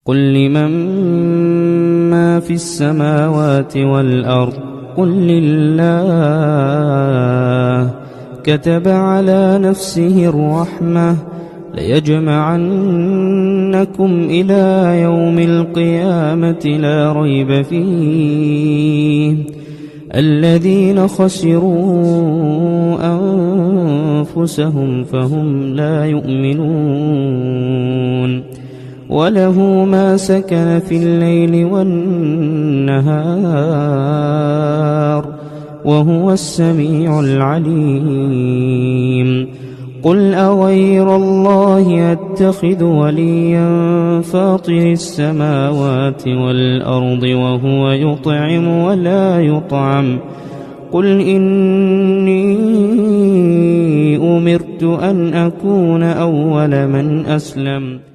قل لمن ما في السماوات والأرض قل لله كتب على نفسه الرحمة ليجمعنكم إلى يوم القيامة لا ريب فيه الذين خسروا أنفسهم فهم لا يؤمنون وله ما سكن في الليل والنهار وهو السميع العليم قل أغير الله أتخذ وليا فاطر السماوات والأرض وهو يطعم ولا يطعم قل إني أمرت أن أكون أول من أسلم